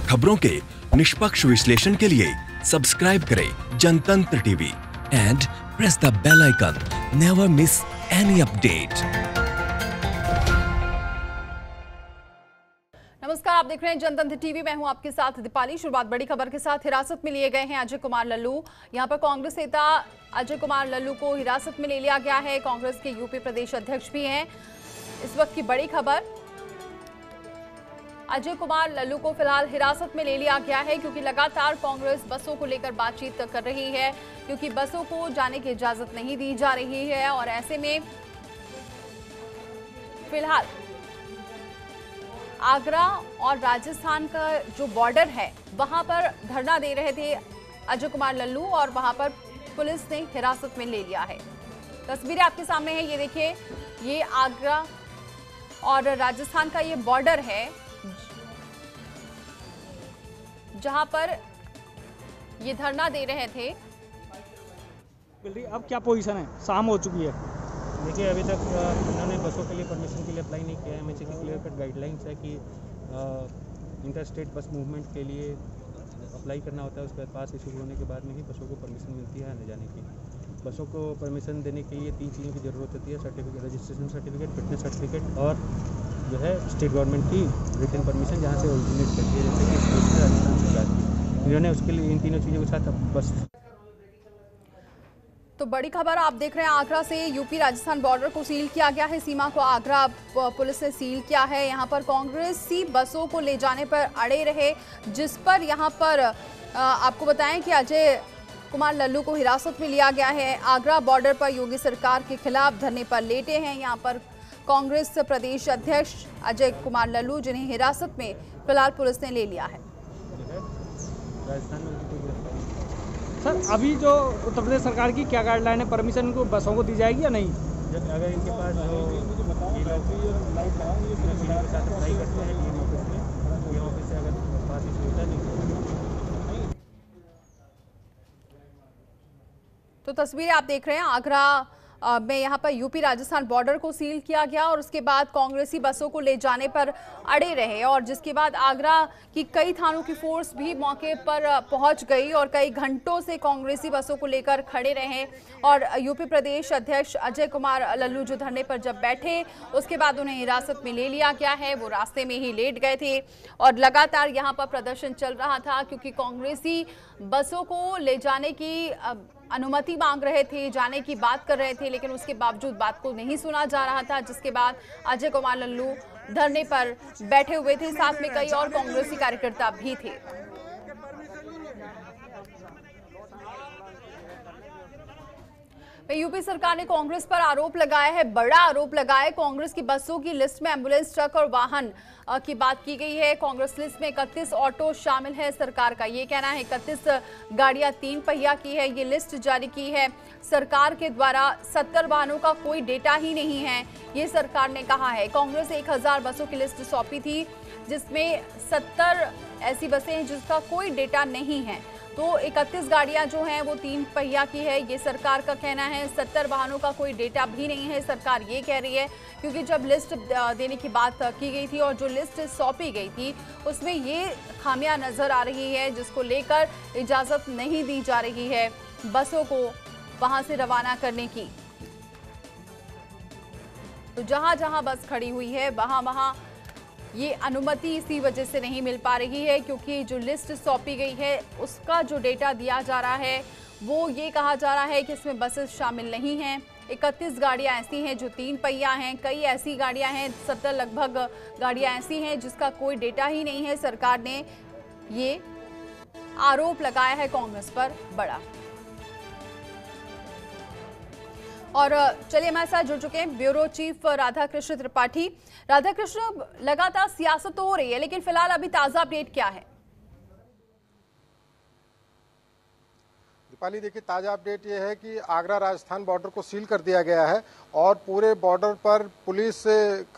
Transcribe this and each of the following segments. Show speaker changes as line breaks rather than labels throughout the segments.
खबरों के निष्पक्ष विश्लेषण के लिए सब्सक्राइब करें Jantantra TV and press the bell icon. Never miss any update.
नमस्कार, आप देख रहे हैं जनतंत्र टीवी। मैं हूं आपके साथ दीपाली। शुरुआत बड़ी खबर के साथ। हिरासत में लिए गए हैं अजय कुमार लल्लू। यहां पर कांग्रेस नेता अजय कुमार लल्लू को हिरासत में ले लिया गया है। कांग्रेस के यूपी प्रदेश अध्यक्ष भी हैं। इस वक्त की बड़ी खबर, अजय कुमार लल्लू को फिलहाल हिरासत में ले लिया गया है क्योंकि लगातार कांग्रेस बसों को लेकर बातचीत कर रही है, क्योंकि बसों को जाने की इजाजत नहीं दी जा रही है। और ऐसे में फिलहाल आगरा और राजस्थान का जो बॉर्डर है वहां पर धरना दे रहे थे अजय कुमार लल्लू और वहां पर पुलिस ने हिरासत में ले लिया है। तस्वीरें आपके सामने है, ये देखिए, ये आगरा और राजस्थान का ये बॉर्डर है जहां पर ये धरना दे रहे थे।
अब क्या पोजीशन है? शाम हो चुकी है।
देखिए, अभी तक उन्होंने बसों के लिए परमिशन के लिए अप्लाई नहीं किया है। एमएचए की क्लियर कट गाइडलाइंस है कि इंटर स्टेट बस मूवमेंट के लिए अप्लाई करना होता है। उसके बाद पास इशू होने के बाद में ही बसों को परमिशन मिलती है आने जाने की। बसों को परमिशन देने के लिए 3 चीज़ों की ज़रूरत होती है: certificate, registration certificate, fitness certificate और जो है स्टेट गवर्नमेंट की रिटन परमिशन जहाँ से ओरिजिनेट करती है, जैसे कि स्टेट से राजस्थान सरकार की। इन्होंने उसके लिए इन तीनों चीज़ों के साथ बस।
तो बड़ी खबर आप देख रहे हैं, आगरा से यूपी राजस्थान बॉर्डर को सील किया गया है। सीमा को आगरा पुलिस ने सील किया है। यहां पर कांग्रेसी बसों को ले जाने पर अड़े रहे, जिस पर यहां पर आपको बताएं कि अजय कुमार लल्लू को हिरासत में लिया गया है। आगरा बॉर्डर पर योगी सरकार के खिलाफ धरने पर लेटे हैं यहां पर कांग्रेस प्रदेश अध्यक्ष अजय कुमार लल्लू, जिन्हें हिरासत में फिलहाल पुलिस ने ले लिया है।
सर, अभी जो उत्तर प्रदेश सरकार की क्या गाइडलाइन है, परमिशन इनको बसों को दी जाएगी या नहीं?
जब अगर इनके पास जो के साथ अप्लाई करते हैं डीएम ऑफिस में, डीएम ऑफिस से अगर पास इशू होता नहीं।
तो तस्वीरें आप देख रहे हैं, आगरा में यहाँ पर यूपी राजस्थान बॉर्डर को सील किया गया और उसके बाद कांग्रेसी बसों को ले जाने पर अड़े रहे, और जिसके बाद आगरा की कई थानों की फोर्स भी मौके पर पहुंच गई और कई घंटों से कांग्रेसी बसों को लेकर खड़े रहे। और यूपी प्रदेश अध्यक्ष अजय कुमार लल्लू जो धरने पर जब बैठे, उसके बाद उन्हें हिरासत में ले लिया गया है। वो रास्ते में ही लेट गए थे और लगातार यहाँ पर प्रदर्शन चल रहा था क्योंकि कांग्रेसी बसों को ले जाने की अनुमति मांग रहे थे, जाने की बात कर रहे थे, लेकिन उसके बावजूद बात को नहीं सुना जा रहा था, जिसके बाद अजय कुमार लल्लू धरने पर बैठे हुए थे। साथ में कई और कांग्रेसी कार्यकर्ता भी थे। यूपी सरकार ने कांग्रेस पर आरोप लगाया है, बड़ा आरोप लगाया है। कांग्रेस की बसों की लिस्ट में एम्बुलेंस, ट्रक और वाहन की बात की गई है। कांग्रेस लिस्ट में 31 ऑटो शामिल है। सरकार का ये कहना है 31 गाड़ियां 3 पहिया की है। ये लिस्ट जारी की है सरकार के द्वारा। 70 वाहनों का कोई डेटा ही नहीं है, ये सरकार ने कहा है। कांग्रेस 1000 बसों की लिस्ट सौंपी थी, जिसमें 70 ऐसी बसें हैं जिसका कोई डेटा नहीं है। तो 31 गाड़ियां जो हैं वो 3 पहिया की है, ये सरकार का कहना है। 70 वाहनों का कोई डेटा भी नहीं है, सरकार ये कह रही है, क्योंकि जब लिस्ट देने की बात की गई थी और जो लिस्ट सौंपी गई थी उसमें ये खामियां नजर आ रही है, जिसको लेकर इजाजत नहीं दी जा रही है बसों को वहां से रवाना करने की। तो जहां जहां बस खड़ी हुई है वहां वहां ये अनुमति इसी वजह से नहीं मिल पा रही है, क्योंकि जो लिस्ट सौंपी गई है उसका जो डेटा दिया जा रहा है वो ये कहा जा रहा है कि इसमें बसेस शामिल नहीं हैं। 31 गाड़ियां ऐसी हैं जो 3 पहिया हैं, कई ऐसी गाड़ियां हैं, 70 लगभग गाड़ियां ऐसी हैं जिसका कोई डेटा ही नहीं है। सरकार ने ये आरोप लगाया है कांग्रेस पर बड़ा। और चलिए, हमारे साथ जुड़ चुके हैं ब्यूरो चीफ राधाकृष्ण त्रिपाठी। राधाकृष्ण, लगातार सियासत तो हो रही है, लेकिन फिलहाल अभी ताजा अपडेट क्या है?
दीपाली, देखिए ताज़ा अपडेट ये है कि आगरा राजस्थान बॉर्डर को सील कर दिया गया है और पूरे बॉर्डर पर पुलिस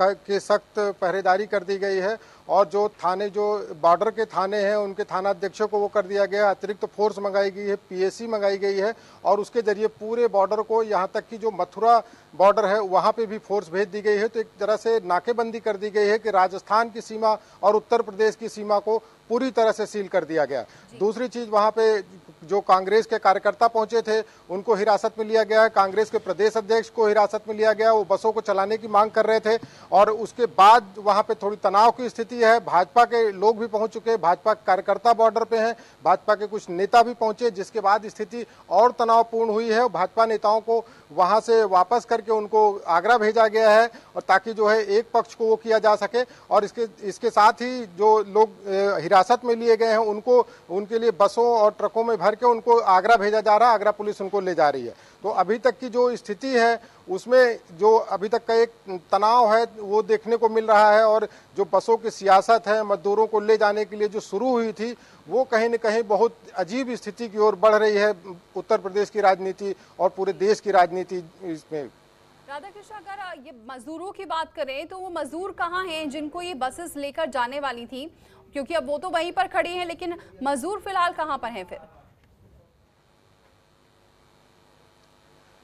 के सख्त पहरेदारी कर दी गई है और जो थाने, जो बॉर्डर के थाने हैं उनके थानाध्यक्षों को वो कर दिया गया है। अतिरिक्त फोर्स मंगाई गई है, पीएसी मंगाई गई है और उसके जरिए पूरे बॉर्डर को, यहाँ तक कि जो मथुरा बॉर्डर है वहाँ पे भी फोर्स भेज दी गई है। तो एक तरह से नाकेबंदी कर दी गई है कि राजस्थान की सीमा और उत्तर प्रदेश की सीमा को पूरी तरह से सील कर दिया गया। दूसरी चीज, वहाँ पे जो कांग्रेस के कार्यकर्ता पहुंचे थे उनको हिरासत में लिया गया है। कांग्रेस के प्रदेश अध्यक्ष को हिरासत में लिया गया, वो बसों को चलाने की मांग कर रहे थे और उसके बाद वहां पे थोड़ी तनाव की स्थिति है। भाजपा के लोग भी पहुंच चुके हैं, भाजपा कार्यकर्ता बॉर्डर पे हैं, भाजपा के कुछ नेता भी पहुंचे, जिसके बाद स्थिति और तनावपूर्ण हुई है। भाजपा नेताओं को वहां से वापस करके उनको आगरा भेजा गया है और ताकि जो है एक पक्ष को वो किया जा सके। और इसके साथ ही जो लोग हिरासत में लिए गए हैं उनको, उनके लिए बसों और ट्रकों में भर के उनको आगरा भेजा जा रहा है। आगरा पुलिस उनको ले जा रही है। तो अभी तक की जो स्थिति है उसमें जो अभी तक का एक तनाव है वो देखने को मिल रहा है और जो बसों की सियासत है मजदूरों को ले जाने के लिए जो शुरू हुई थी वो कहीं न कहीं बहुत अजीब स्थिति की ओर बढ़ रही है। उत्तर प्रदेश की राजनीति और पूरे देश की राजनीति इसमें।
राधाकृष्ण, अगर ये मजदूरों की बात करें तो वो मजदूर कहाँ हैं जिनको ये बसेस लेकर जाने वाली थी? क्योंकि अब वो तो वहीं पर खड़ी हैं, लेकिन मजदूर फिलहाल कहाँ पर हैं फिर?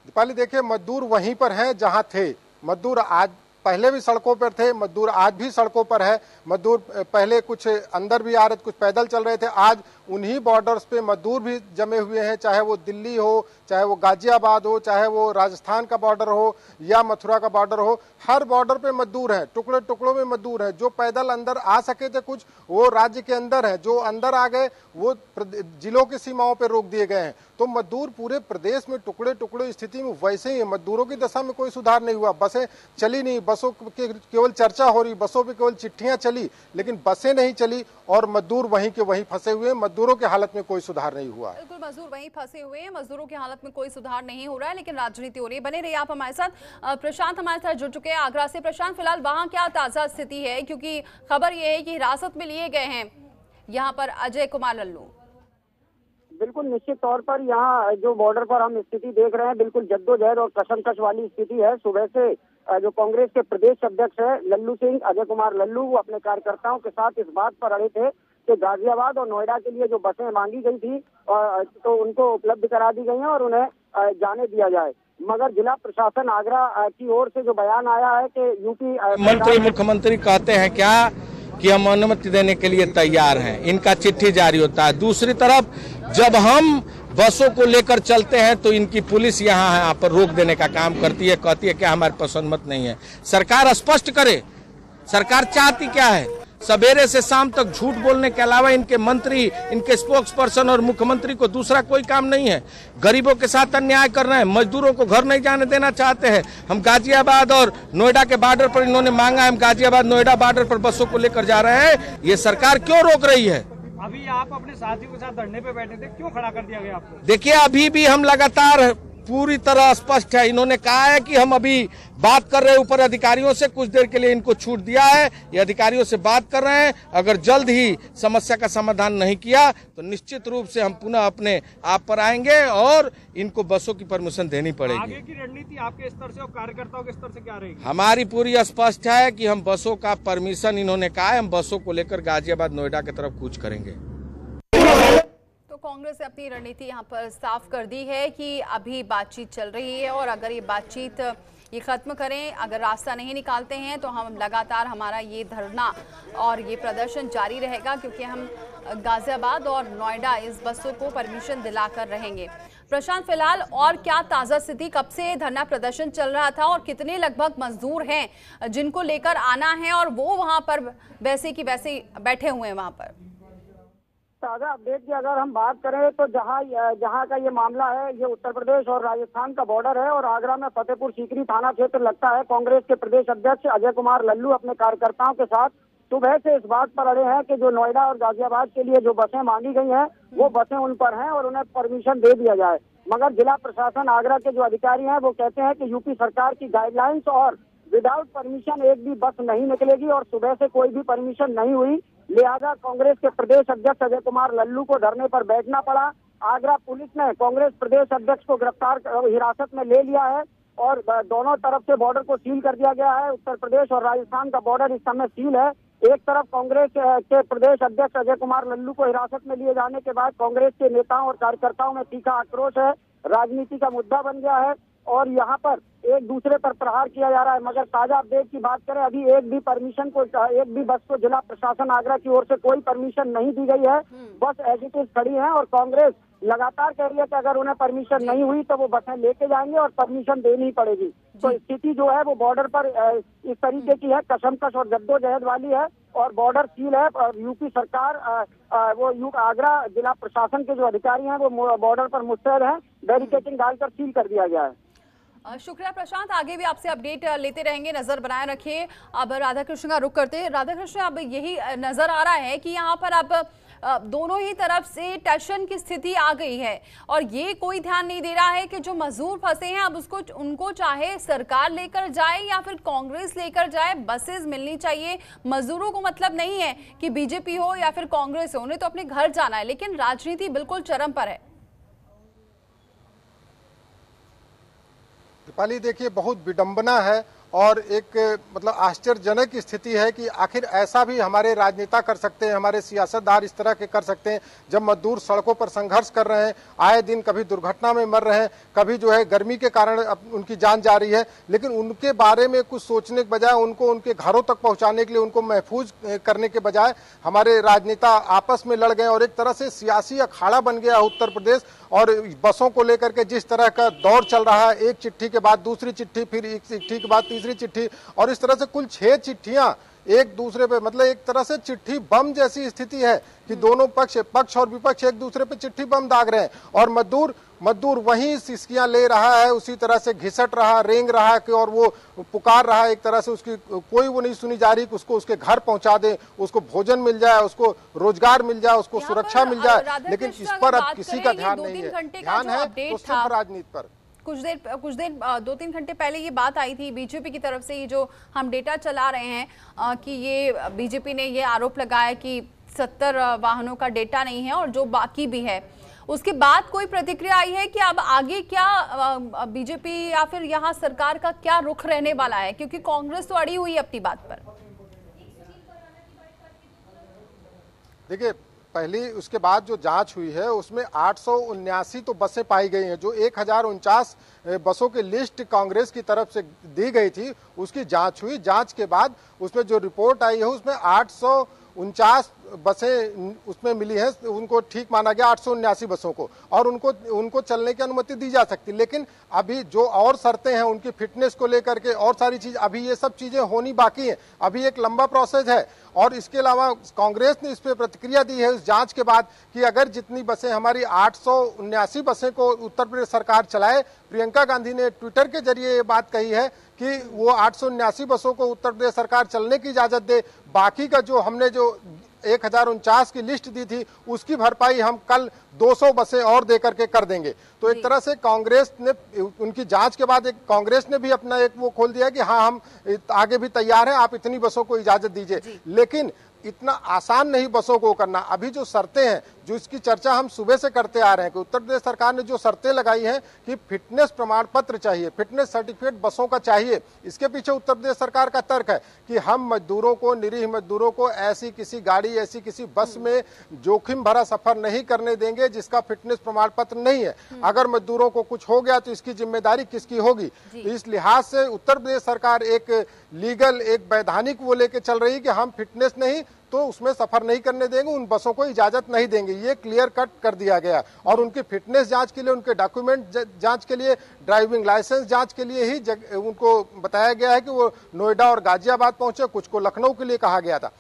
दीपाली, देखिए मजदूर वहीं पर हैं जहां थे। मजदूर आज पहले भी सड़कों पर थे, मजदूर आज भी सड़कों पर है। मजदूर पहले कुछ अंदर भी आ रहे थे, कुछ पैदल चल रहे थे। आज उन्हीं बॉर्डर्स पे मजदूर भी जमे हुए हैं, चाहे वो दिल्ली हो, चाहे वो गाजियाबाद हो, चाहे वो राजस्थान का बॉर्डर हो या मथुरा का बॉर्डर हो। हर बॉर्डर पे मजदूर हैं, टुकड़े टुकड़ों में मजदूर हैं। जो पैदल अंदर आ सके थे कुछ, वो राज्य के अंदर है, जो अंदर आ गए वो जिलों की सीमाओं पर रोक दिए गए हैं। तो मजदूर पूरे प्रदेश में टुकड़े टुकड़े स्थिति में वैसे ही है। मजदूरों की दशा में कोई सुधार नहीं हुआ। बसें चली नहीं, बसों की केवल चर्चा हो रही, बसों पे केवल चिट्ठियां चली, लेकिन बसें नहीं चली और मजदूर वहीं के वहीं फंसे हुए हैं। मजदूरों की हालत में कोई सुधार नहीं हुआ।
बिल्कुल, मजदूर वहीं फंसे हुए हैं, मजदूरों की हालत में कोई सुधार नहीं हो रहा है, लेकिन राजनीति हो रही है। बने रहिए आप हमारे साथ। प्रशांत हमारे साथ जुड़ चुके हैं आगरा से। प्रशांत, फिलहाल वहां क्या ताजा स्थिति है? क्योंकि खबर यह है कि हिरासत में लिए गए हैं यहाँ पर अजय कुमार लल्लू।
बिल्कुल निश्चित तौर पर यहाँ जो बॉर्डर पर हम स्थिति देख रहे हैं, बिल्कुल जद्दोजहद और कशमकश वाली स्थिति है। सुबह से जो कांग्रेस के प्रदेश अध्यक्ष है लल्लू सिंह, अजय कुमार लल्लू, वो अपने कार्यकर्ताओं के साथ इस बात पर अड़े थे कि गाजियाबाद और नोएडा के लिए जो बसें मांगी गई थी तो उनको उपलब्ध करा दी गई हैं और उन्हें जाने दिया जाए। मगर जिला प्रशासन आगरा की ओर से जो बयान आया है कि यूपी
मुख्यमंत्री कहते हैं क्या कि हम अनुमति देने के लिए तैयार हैं, इनका चिट्ठी जारी होता है। दूसरी तरफ जब हम बसों को लेकर चलते हैं तो इनकी पुलिस यहाँ पर रोक देने का काम करती है, कहती है कि हमारे पास अनुमति नहीं है। सरकार स्पष्ट करे, सरकार चाहती क्या है? सवेरे से शाम तक झूठ बोलने के अलावा इनके मंत्री, इनके स्पोक्स पर्सन और मुख्यमंत्री को दूसरा कोई काम नहीं है। गरीबों के साथ अन्याय कर रहे हैं, मजदूरों को घर नहीं जाने देना चाहते हैं। हम गाजियाबाद और नोएडा के बॉर्डर पर इन्होंने मांगा है, हम गाजियाबाद नोएडा बॉर्डर पर बसों को लेकर जा रहे हैं। ये सरकार क्यों रोक रही है?
अभी आप अपने साथियों के साथ धरने पे बैठे थे, क्यों खड़ा कर दिया गया आपको?
देखिए, अभी भी हम लगातार पूरी तरह स्पष्ट है। इन्होंने कहा है कि हम अभी बात कर रहे हैं ऊपर अधिकारियों से, कुछ देर के लिए इनको छूट दिया है, ये अधिकारियों से बात कर रहे हैं। अगर जल्द ही समस्या का समाधान नहीं किया तो निश्चित रूप से हम पुनः अपने आप पर आएंगे और इनको बसों की परमिशन देनी पड़ेगी।
आगे की रणनीति आपके स्तर से और कार्यकर्ताओं के स्तर से क्या रहेगी?
हमारी पूरी स्पष्ट है कि हम बसों का परमिशन, इन्होंने कहा है, हम बसों को लेकर गाजियाबाद नोएडा की तरफ कूच करेंगे।
कांग्रेस ने अपनी रणनीति यहाँ पर साफ कर दी है कि अभी बातचीत चल रही है और अगर ये बातचीत ये खत्म करें, अगर रास्ता नहीं निकालते हैं तो हम लगातार हमारा ये धरना और ये प्रदर्शन जारी रहेगा, क्योंकि हम गाजियाबाद और नोएडा इस बसों को परमिशन दिलाकर रहेंगे। प्रशांत, फिलहाल और क्या ताज़ा स्थिति, कब से धरना प्रदर्शन चल रहा था और कितने लगभग मजदूर हैं जिनको लेकर आना है और वो वहाँ पर वैसे की वैसे बैठे हुए हैं वहाँ पर?
ताजा अपडेट की अगर हम बात करें तो जहां का ये मामला है, ये उत्तर प्रदेश और राजस्थान का बॉर्डर है और आगरा में फतेहपुर सीकरी थाना क्षेत्र लगता है। कांग्रेस के प्रदेश अध्यक्ष अजय कुमार लल्लू अपने कार्यकर्ताओं के साथ सुबह से इस बात पर अड़े हैं कि जो नोएडा और गाजियाबाद के लिए जो बसें मांगी गई हैं वो बसें उन पर हैं और उन्हें परमिशन दे दिया जाए। मगर जिला प्रशासन आगरा के जो अधिकारी हैं वो कहते हैं कि यूपी सरकार की गाइडलाइंस और विदाउट परमिशन एक भी बस नहीं निकलेगी और सुबह से कोई भी परमिशन नहीं हुई, लिहाजा कांग्रेस के प्रदेश अध्यक्ष अजय कुमार लल्लू को धरने पर बैठना पड़ा आगरा पुलिस ने कांग्रेस प्रदेश अध्यक्ष को गिरफ्तार हिरासत में ले लिया है और दोनों तरफ से बॉर्डर को सील कर दिया गया है। उत्तर प्रदेश और राजस्थान का बॉर्डर इस समय सील है। एक तरफ कांग्रेस के प्रदेश अध्यक्ष अजय कुमार लल्लू को हिरासत में लिए जाने के बाद कांग्रेस के नेताओं और कार्यकर्ताओं में तीखा आक्रोश है, राजनीति का मुद्दा बन गया है और यहाँ पर एक दूसरे पर प्रहार किया जा रहा है। मगर ताजा अपडेट की बात करें, अभी एक भी बस को जिला प्रशासन आगरा की ओर से कोई परमिशन नहीं दी गई है। बस एज इट इज खड़ी है और कांग्रेस लगातार कह रही है कि अगर उन्हें परमिशन नहीं हुई तो वो बसें लेके जाएंगे और परमिशन देनी पड़ेगी। तो स्थिति जो है वो बॉर्डर पर इस तरीके की है, कशमकश और जद्दोजहद वाली है और बॉर्डर सील है। और यूपी सरकार आगरा जिला प्रशासन के जो अधिकारी हैं वो बॉर्डर पर मुस्तैद हैं, बैरिकेडिंग डालकर सील कर दिया गया है।
शुक्रिया प्रशांत, आगे भी आपसे अपडेट लेते रहेंगे, नजर बनाए रखिए। अब राधाकृष्ण का रुख करते हैं। राधाकृष्ण, अब यही नजर आ रहा है कि यहाँ पर अब दोनों ही तरफ से टेंशन की स्थिति आ गई है और ये कोई ध्यान नहीं दे रहा है कि जो मजदूर फंसे हैं अब उनको चाहे सरकार लेकर जाए या फिर कांग्रेस लेकर जाए, बसेस मिलनी चाहिए। मजदूरों को मतलब नहीं है कि बीजेपी हो या फिर कांग्रेस हो, उन्हें तो अपने घर जाना है, लेकिन राजनीति बिल्कुल चरम पर है।
दीपाली, देखिए, बहुत विडंबना है और एक मतलब आश्चर्यजनक स्थिति है कि आखिर ऐसा भी हमारे राजनेता कर सकते हैं, हमारे सियासतदार इस तरह के कर सकते हैं। जब मजदूर सड़कों पर संघर्ष कर रहे हैं, आए दिन कभी दुर्घटना में मर रहे हैं, कभी जो है गर्मी के कारण उनकी जान जा रही है, लेकिन उनके बारे में कुछ सोचने के बजाय, उनको उनके घरों तक पहुंचाने के लिए, उनको महफूज करने के बजाय हमारे राजनेता आपस में लड़ गए और एक तरह से सियासी अखाड़ा बन गया उत्तर प्रदेश। और बसों को लेकर के जिस तरह का दौर चल रहा है, एक चिट्ठी के बाद दूसरी चिट्ठी, फिर एक चिट्ठी के बाद तीसरी चिट्ठी, और इस तरह से कुल 6 चिट्ठियां एक दूसरे पे, मतलब एक तरह से चिट्ठी बम जैसी स्थिति है कि दोनों पक्ष और विपक्ष एक दूसरे पे चिट्ठी बम दाग रहे हैं और मजदूर वहीं सिसकियां ले रहा है, उसी तरह से घिसट रहा, रेंग रहा है कि और वो पुकार रहा है एक तरह से, उसकी कोई वो नहीं सुनी जा रही कि उसको उसके घर पहुंचा दे, उसको भोजन मिल जाए, उसको रोजगार मिल जाए, उसको सुरक्षा मिल जाए, लेकिन इस पर अब किसी का ध्यान नहीं है। ध्यान है तो सिर्फ राजनीति पर।
कुछ देर 2-3 घंटे पहले ये बात आई थी बीजेपी की तरफ से, ये जो हम डेटा चला रहे हैं कि ये बीजेपी ने ये आरोप लगाया कि 70 वाहनों का डेटा नहीं है और जो बाकी भी है। उसके बाद कोई प्रतिक्रिया आई है कि अब आगे क्या बीजेपी या फिर यहाँ सरकार का क्या रुख रहने वाला है, क्योंकि कांग्रेस तो अड़ी हुई है अपनी बात पर।
देखिए, पहली उसके बाद जो जांच हुई है उसमें 879 तो बसें पाई गई हैं। जो 1049 बसों की लिस्ट कांग्रेस की तरफ से दी गई थी उसकी जांच हुई। जांच के बाद उसमें जो रिपोर्ट आई है उसमें 849 बसें उसमें मिली हैं, उनको ठीक माना गया 879 बसों को, और उनको चलने की अनुमति दी जा सकती। लेकिन अभी जो और शर्तें हैं उनकी फिटनेस को लेकर के और सारी चीज, अभी ये सब चीजें होनी बाकी हैं, अभी एक लंबा प्रोसेस है। और इसके अलावा कांग्रेस ने इस पर प्रतिक्रिया दी है इस जांच के बाद कि अगर जितनी बसें, हमारी 879 बसें को उत्तर प्रदेश सरकार चलाए। प्रियंका गांधी ने ट्विटर के जरिए ये बात कही है कि वो 879 बसों को उत्तर प्रदेश सरकार चलने की इजाजत दे, बाकी का जो हमने जो 1049 की लिस्ट दी थी उसकी भरपाई हम कल 200 बसें और देकर के कर देंगे। तो एक तरह से कांग्रेस ने, उनकी जांच के बाद एक कांग्रेस ने भी अपना एक वो खोल दिया कि हाँ, हम आगे भी तैयार हैं, आप इतनी बसों को इजाजत दीजिए। लेकिन इतना आसान नहीं बसों को करना। अभी जो शर्तें हैं, जो इसकी चर्चा हम सुबह से करते आ रहे हैं कि उत्तर प्रदेश सरकार ने जो शर्तें लगाई हैं कि फिटनेस प्रमाण पत्र चाहिए, फिटनेस सर्टिफिकेट बसों का चाहिए। इसके पीछे उत्तर प्रदेश सरकार का तर्क है कि हम मजदूरों को, निरीह मजदूरों को ऐसी किसी गाड़ी, ऐसी किसी बस में जोखिम भरा सफर नहीं करने देंगे जिसका फिटनेस प्रमाण पत्र नहीं है। अगर मजदूरों को कुछ हो गया तो इसकी जिम्मेदारी किसकी होगी। तो इस लिहाज से उत्तर प्रदेश सरकार एक लीगल, एक वैधानिक वो लेके चल रही है कि हम फिटनेस नहीं तो उसमें सफर नहीं करने देंगे, उन बसों को इजाजत नहीं देंगे। ये क्लियर कट कर दिया गया। और उनकी फिटनेस जांच के लिए, उनके डॉक्यूमेंट जांच के लिए, ड्राइविंग लाइसेंस जांच के लिए ही उनको बताया गया है कि वो नोएडा और गाजियाबाद पहुंचे, कुछ को लखनऊ के लिए कहा गया था।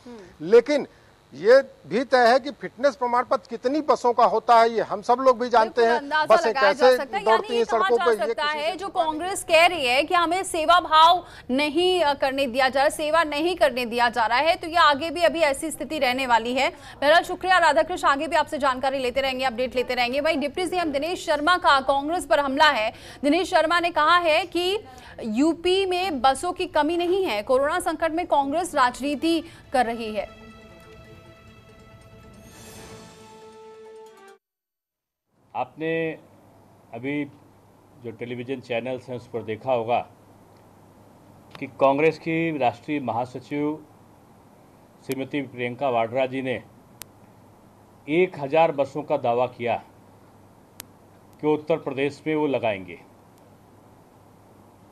लेकिन ये भी तय है कि फिटनेस प्रमाण पत्र कितनी बसों का होता है ये हम सब लोग भी जानते हैं। बसें कैसे दौड़ती हैं सड़कों पर,
ये है जो कांग्रेस कह रही है कि हमें सेवा भाव नहीं करने दिया जा रहा, सेवा नहीं करने दिया जा रहा है, तो ये आगे भी अभी ऐसी स्थिति रहने वाली है। बहरहाल शुक्रिया राधाकृष्ण, आगे भी आपसे जानकारी लेते रहेंगे, अपडेट लेते रहेंगे। वहीं डिप्टी सीएम दिनेश शर्मा का कांग्रेस पर हमला है। दिनेश शर्मा ने कहा है कि यूपी में बसों की कमी नहीं है, कोरोना संकट में कांग्रेस राजनीति कर रही है।
आपने अभी जो टेलीविज़न चैनल्स हैं उस पर देखा होगा कि कांग्रेस की राष्ट्रीय महासचिव श्रीमती प्रियंका वाड्रा जी ने 1000 बसों का दावा किया कि उत्तर प्रदेश में वो लगाएंगे।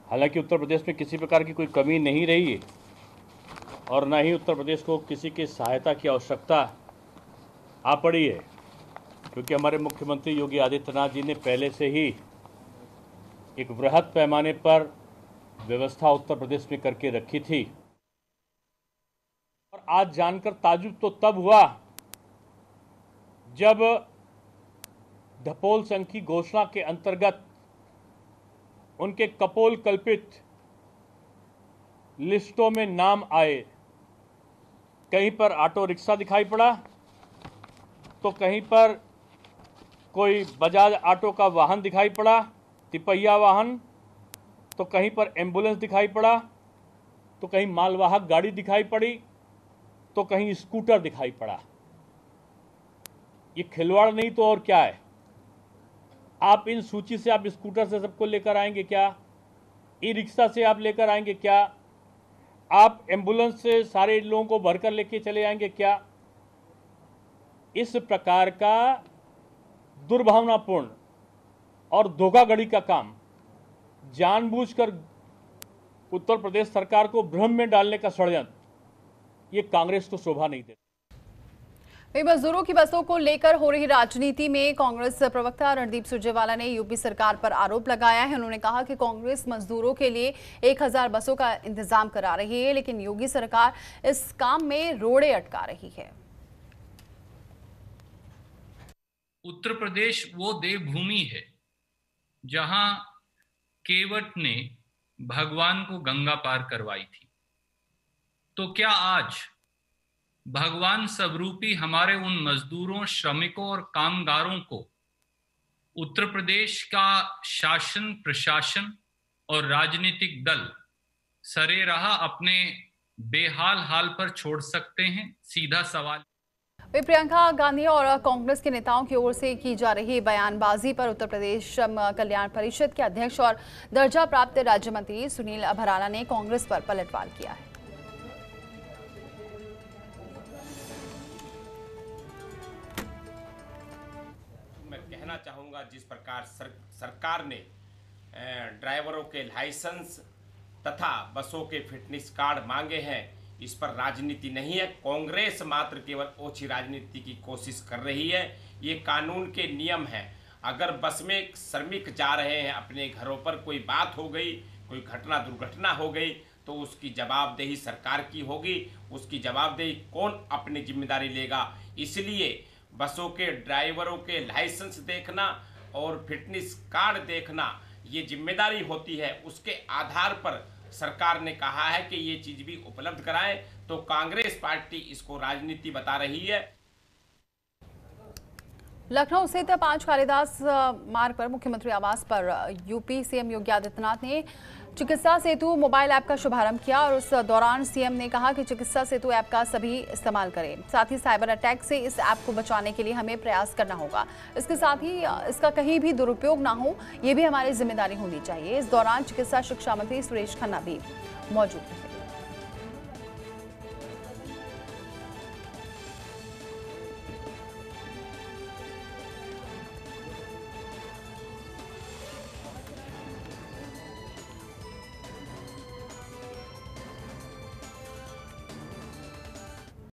हालांकि उत्तर प्रदेश में किसी प्रकार की कोई कमी नहीं रही है और न ही उत्तर प्रदेश को किसी की सहायता की आवश्यकता आ पड़ी है, क्योंकि हमारे मुख्यमंत्री योगी आदित्यनाथ जी ने पहले से ही एक बृहद पैमाने पर व्यवस्था उत्तर प्रदेश में करके रखी थी। और आज जानकर ताज्जुब तो तब हुआ जब धपोल संघ की घोषणा के अंतर्गत उनके कपोल कल्पित लिस्टों में नाम आए। कहीं पर ऑटो रिक्शा दिखाई पड़ा तो कहीं पर कोई बजाज ऑटो का वाहन दिखाई पड़ा, तिपहिया वाहन, तो कहीं पर एम्बुलेंस दिखाई पड़ा, तो कहीं मालवाहक गाड़ी दिखाई पड़ी, तो कहीं स्कूटर दिखाई पड़ा। ये खिलवाड़ नहीं तो और क्या है? आप इन सूची से आप स्कूटर से सबको लेकर आएंगे क्या? ई रिक्शा से आप लेकर आएंगे क्या? आप एम्बुलेंस से सारे लोगों को भरकर लेके चले आएंगे क्या? इस प्रकार का दुर्भावनापूर्ण और धोखाधड़ी का काम जानबूझकर उत्तर प्रदेश सरकार को भ्रम में डालने का षड्यंत्र, ये कांग्रेस को शोभा नहीं देता।
मजदूरों की बसों को लेकर हो रही राजनीति में कांग्रेस प्रवक्ता रणदीप सुरजेवाला ने यूपी सरकार पर आरोप लगाया है। उन्होंने कहा कि कांग्रेस मजदूरों के लिए 1000 बसों का इंतजाम करा रही है, लेकिन योगी सरकार इस काम में रोड़े अटका रही है।
उत्तर प्रदेश वो देवभूमि है जहां केवट ने भगवान को गंगा पार करवाई थी। तो क्या आज भगवान स्वरूपी हमारे उन मजदूरों, श्रमिकों और कामगारों को उत्तर प्रदेश का शासन, प्रशासन और राजनीतिक दल सरेराह अपने बेहाल हाल पर छोड़ सकते हैं? सीधा सवाल।
प्रियंका गांधी और कांग्रेस के नेताओं की ओर से की जा रही बयानबाजी पर उत्तर प्रदेश श्रम कल्याण परिषद के अध्यक्ष और दर्जा प्राप्त राज्य मंत्री सुनील भराला ने कांग्रेस पर पलटवार किया है।
मैं कहना चाहूंगा, जिस प्रकार सरकार ने ड्राइवरों के लाइसेंस तथा बसों के फिटनेस कार्ड मांगे हैं, इस पर राजनीति नहीं है। कांग्रेस मात्र केवल ओछी राजनीति की कोशिश कर रही है। ये कानून के नियम हैं। अगर बस में श्रमिक जा रहे हैं अपने घरों पर, कोई बात हो गई, कोई घटना दुर्घटना हो गई, तो उसकी जवाबदेही सरकार की होगी। उसकी जवाबदेही कौन अपनी जिम्मेदारी लेगा? इसलिए बसों के ड्राइवरों के लाइसेंस देखना और फिटनेस कार्ड देखना ये जिम्मेदारी होती है। उसके आधार पर सरकार ने कहा है कि ये चीज भी उपलब्ध कराएं, तो कांग्रेस पार्टी इसको राजनीति बता रही है।
लखनऊ स्थित 5 कालिदास मार्ग पर मुख्यमंत्री आवास पर यूपी सीएम योगी आदित्यनाथ ने चिकित्सा सेतु मोबाइल ऐप का शुभारंभ किया और उस दौरान सीएम ने कहा कि चिकित्सा सेतु ऐप का सभी इस्तेमाल करें। साथ ही साइबर अटैक से इस ऐप को बचाने के लिए हमें प्रयास करना होगा। इसके साथ ही इसका कहीं भी दुरुपयोग ना हो, ये भी हमारी जिम्मेदारी होनी चाहिए। इस दौरान चिकित्सा शिक्षा मंत्री सुरेश खन्ना भी मौजूद रहे।